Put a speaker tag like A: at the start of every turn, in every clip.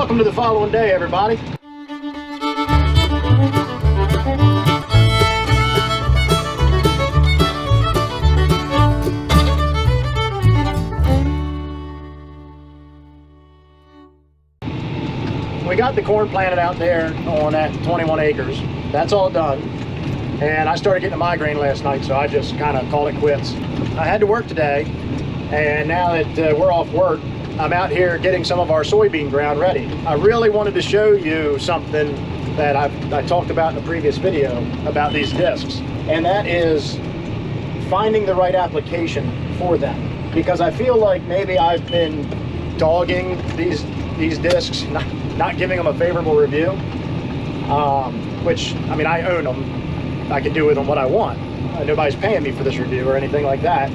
A: Welcome to the following day, everybody. We got the corn planted out there on that 21 acres. That's all done. And I started getting a migraine last night, so I just kind of called it quits. I had to work today, and now that we're off work, I'm out here getting some of our soybean ground ready. I really wanted to show you something that I talked about in the previous video about these discs, and that is finding the right application for them. Because I feel like maybe I've been dogging these discs, not giving them a favorable review, which, I mean, I own them. I can do with them what I want. Nobody's paying me for this review or anything like that.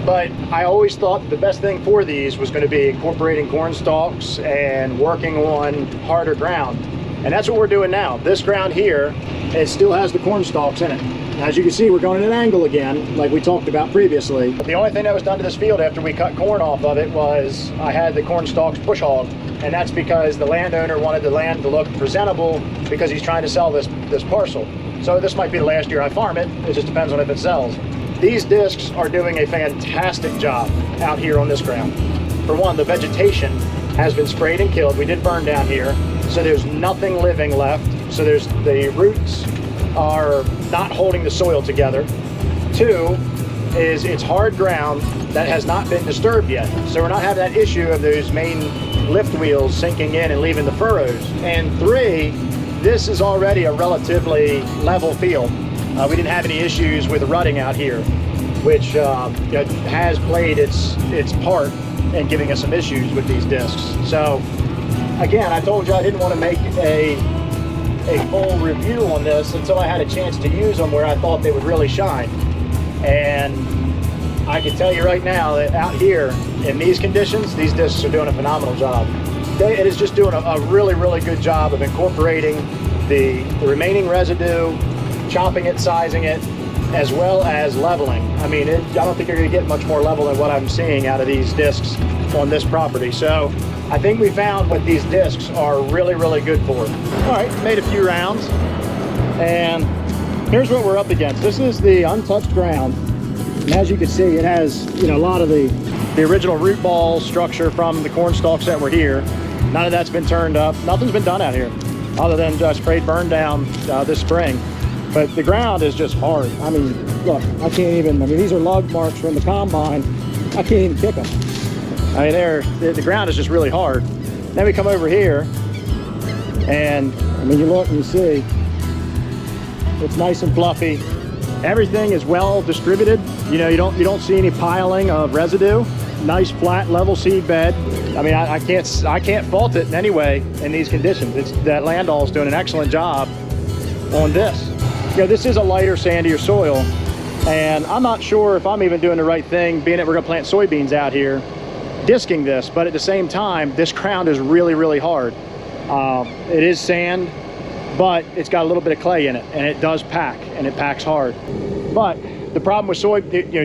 A: But I always thought that the best thing for these was going to be incorporating corn stalks and working on harder ground. And that's what we're doing now. This ground here, it still has the corn stalks in it. As you can see, we're going at an angle again, like we talked about previously. The only thing that was done to this field after we cut corn off of it was I had the corn stalks push hog. And that's because the landowner wanted the land to look presentable because he's trying to sell this parcel. So this might be the last year I farm it. It just depends on if it sells. These discs are doing a fantastic job out here on this ground. For one, the vegetation has been sprayed and killed. We did burn down here, so there's nothing living left. So the roots are not holding the soil together. Two is it's hard ground that has not been disturbed yet. So we're not having that issue of those main lift wheels sinking in and leaving the furrows. And three, this is already a relatively level field. We didn't have any issues with rutting out here, which has played its part in giving us some issues with these discs. So again, I told you I didn't want to make a full review on this until I had a chance to use them where I thought they would really shine. And I can tell you right now that out here in these conditions, these discs are doing a phenomenal job. It is just doing a really, really good job of incorporating the remaining residue, chopping it, sizing it, as well as leveling. I mean, I don't think you're going to get much more level than what I'm seeing out of these discs on this property. So I think we found what these discs are really, really good for. All right, made a few rounds, and here's what we're up against. This is the untouched ground, and as you can see, it has, you know, a lot of the original root ball structure from the corn stalks that were here. None of that's been turned up. Nothing's been done out here other than sprayed burn down this spring. But the ground is just hard. I mean, look, I can't even, I mean, these are lug marks from the combine. I can't even kick them. I mean, the ground is just really hard. Then we come over here, and I mean, you look and you see, it's nice and fluffy. Everything is well distributed. You know, you don't see any piling of residue. Nice flat level seed bed. I mean, I can't fault it in any way in these conditions. It's that Landall's doing an excellent job on this. You know, this is a lighter, sandier soil, and I'm not sure if I'm even doing the right thing, being that we're gonna plant soybeans out here, disking this, but at the same time, this ground is really, really hard. It is sand, but it's got a little bit of clay in it, and it does pack, and it packs hard. But the problem with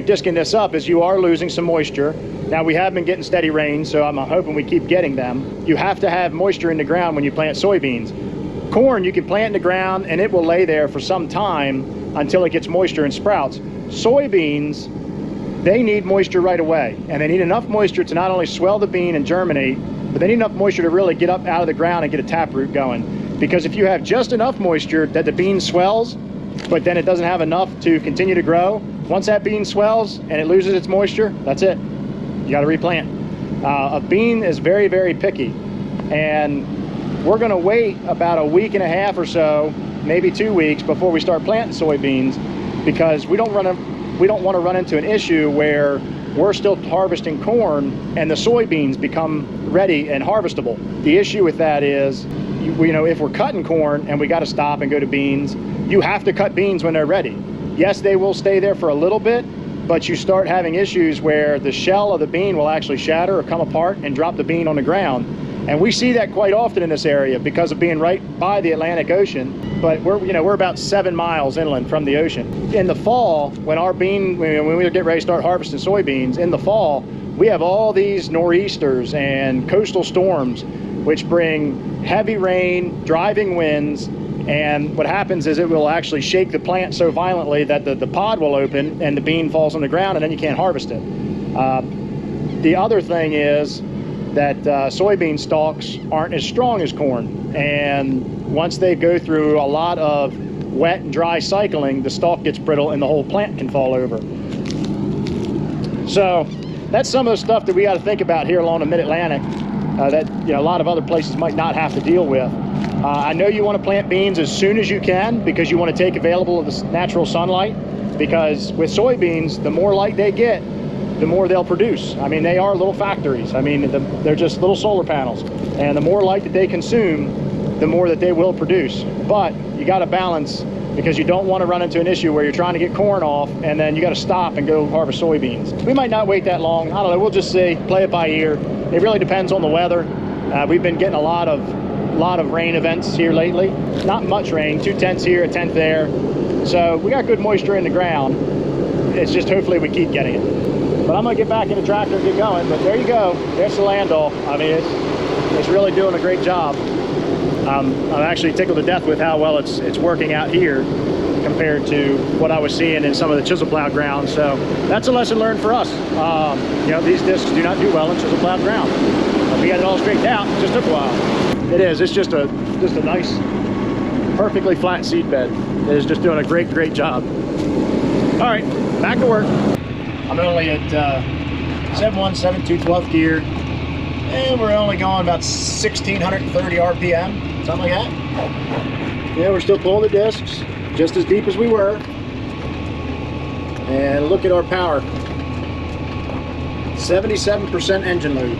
A: disking this up is you are losing some moisture. Now, we have been getting steady rain, so I'm hoping we keep getting them. You have to have moisture in the ground when you plant soybeans. Corn, you can plant in the ground and it will lay there for some time until it gets moisture and sprouts. Soybeans, they need moisture right away, and they need enough moisture to not only swell the bean and germinate, but they need enough moisture to really get up out of the ground and get a taproot going. Because if you have just enough moisture that the bean swells, but then it doesn't have enough to continue to grow, once that bean swells and it loses its moisture, that's it. You got to replant. A bean is very, very picky, and we're going to wait about a week and a half or so, maybe 2 weeks, before we start planting soybeans, because we don't want to run into an issue where we're still harvesting corn and the soybeans become ready and harvestable. The issue with that is, you know, if we're cutting corn and we got to stop and go to beans, you have to cut beans when they're ready. Yes, they will stay there for a little bit, but you start having issues where the shell of the bean will actually shatter or come apart and drop the bean on the ground. And we see that quite often in this area because of being right by the Atlantic Ocean. But we're about 7 miles inland from the ocean. In the fall, when we get ready to start harvesting soybeans, in the fall, we have all these nor'easters and coastal storms which bring heavy rain, driving winds, and what happens is it will actually shake the plant so violently that the pod will open and the bean falls on the ground, and then you can't harvest it. The other thing is that soybean stalks aren't as strong as corn, and once they go through a lot of wet and dry cycling, the stalk gets brittle and the whole plant can fall over. So that's some of the stuff that we got to think about here along the Mid-Atlantic that a lot of other places might not have to deal with. I know you want to plant beans as soon as you can because you want to take available of the natural sunlight, because with soybeans, the more light they get, the more they'll produce. I mean, they are little factories. I mean, they're just little solar panels, and the more light that they consume, the more that they will produce. But you got to balance, because you don't want to run into an issue where you're trying to get corn off and then you got to stop and go harvest soybeans. We might not wait that long. I don't know. We'll just see. Play it by ear. It really depends on the weather. We've been getting a lot of rain events here lately. Not much rain. 2/10 here, 1/10 there. So we got good moisture in the ground. It's just hopefully we keep getting it. But I'm gonna get back in the tractor and get going. But there you go. There's the Landau. I mean, it's really doing a great job. I'm actually tickled to death with how well it's working out here compared to what I was seeing in some of the chisel plowed ground. So that's a lesson learned for us. These discs do not do well in chisel plowed ground. We got it all straightened out. It just took a while. It is. It's just a nice, perfectly flat seed bed. It is just doing a great job. All right, back to work. I'm only at 7.1, 7.2, 12th gear, and we're only going about 1,630 RPM, something like that. Yeah, we're still pulling the discs just as deep as we were. And look at our power. 77% engine load.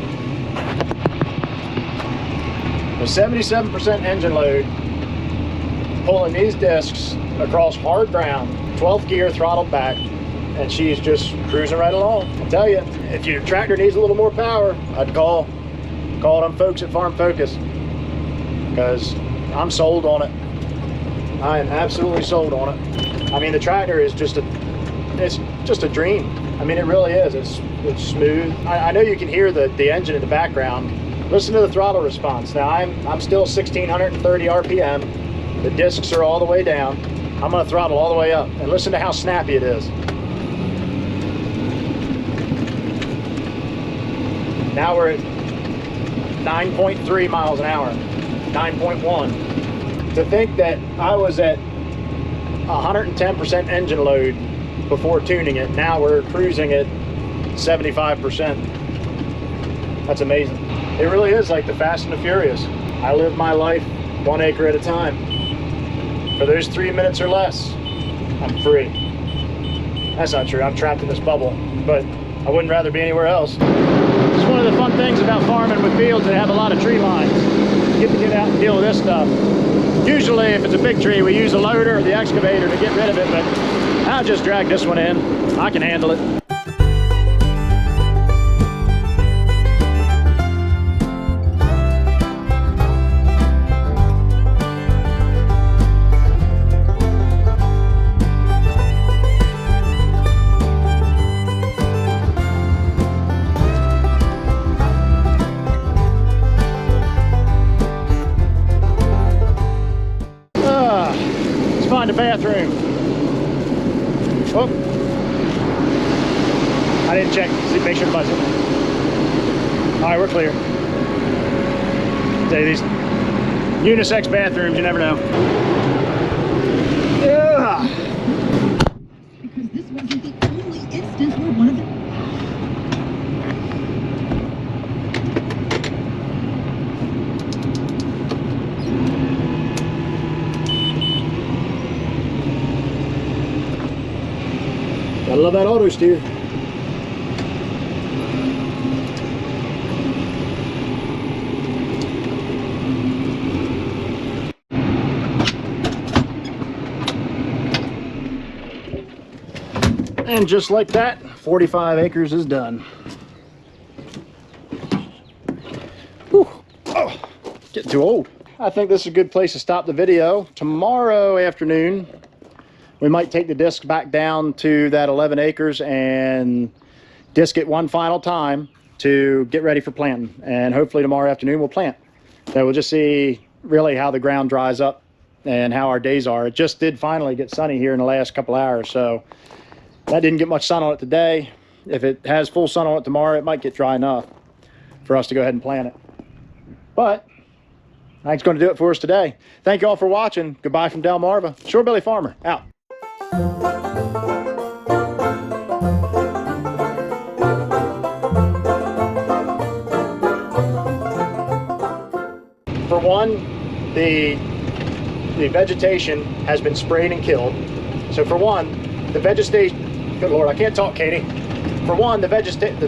A: With 77% engine load, pulling these discs across hard ground, 12th gear, throttled back, and she's just cruising right along. I tell you, if your tractor needs a little more power, I'd call them folks at Farm Focus, because I'm sold on it. I am absolutely sold on it. I mean, the tractor is just a dream. I mean, it really is. It's smooth. I know you can hear the engine in the background. Listen to the throttle response. Now I'm still 1,630 RPM. The discs are all the way down. I'm gonna throttle all the way up, and listen to how snappy it is. Now we're at 9.3 miles an hour, 9.1. To think that I was at 110% engine load before tuning it, now we're cruising at 75%. That's amazing. It really is like the Fast and the Furious. I live my life 1 acre at a time. For those 3 minutes or less, I'm free. That's not true. I'm trapped in this bubble, but I wouldn't rather be anywhere else. It's one of the fun things about farming with fields that have a lot of tree lines. You get to get out and deal with this stuff. Usually, if it's a big tree, we use a loader or the excavator to get rid of it, but I'll just drag this one in. I can handle it. Find a bathroom. Oh, I didn't check. Make sure to buzz it. All right, we're clear. Tell you, these unisex bathrooms, you never know. Yeah.
B: Because this wasn't the only instance where one of the
A: Gotta love that auto steer. And just like that, 45 acres is done. Whew. Oh, getting too old. I think this is a good place to stop the video. Tomorrow afternoon, we might take the disc back down to that 11 acres and disc it one final time to get ready for planting. And hopefully tomorrow afternoon we'll plant. So we'll just see really how the ground dries up and how our days are. It just did finally get sunny here in the last couple hours, so that didn't get much sun on it today. If it has full sun on it tomorrow, it might get dry enough for us to go ahead and plant it. But that's going to do it for us today. Thank you all for watching. Goodbye from Delmarva. Shorebilly Farmer, out. For one, the vegetation has been sprayed and killed. So for one, the vegetation, good Lord, I can't talk, Katie. For one, the vegetation,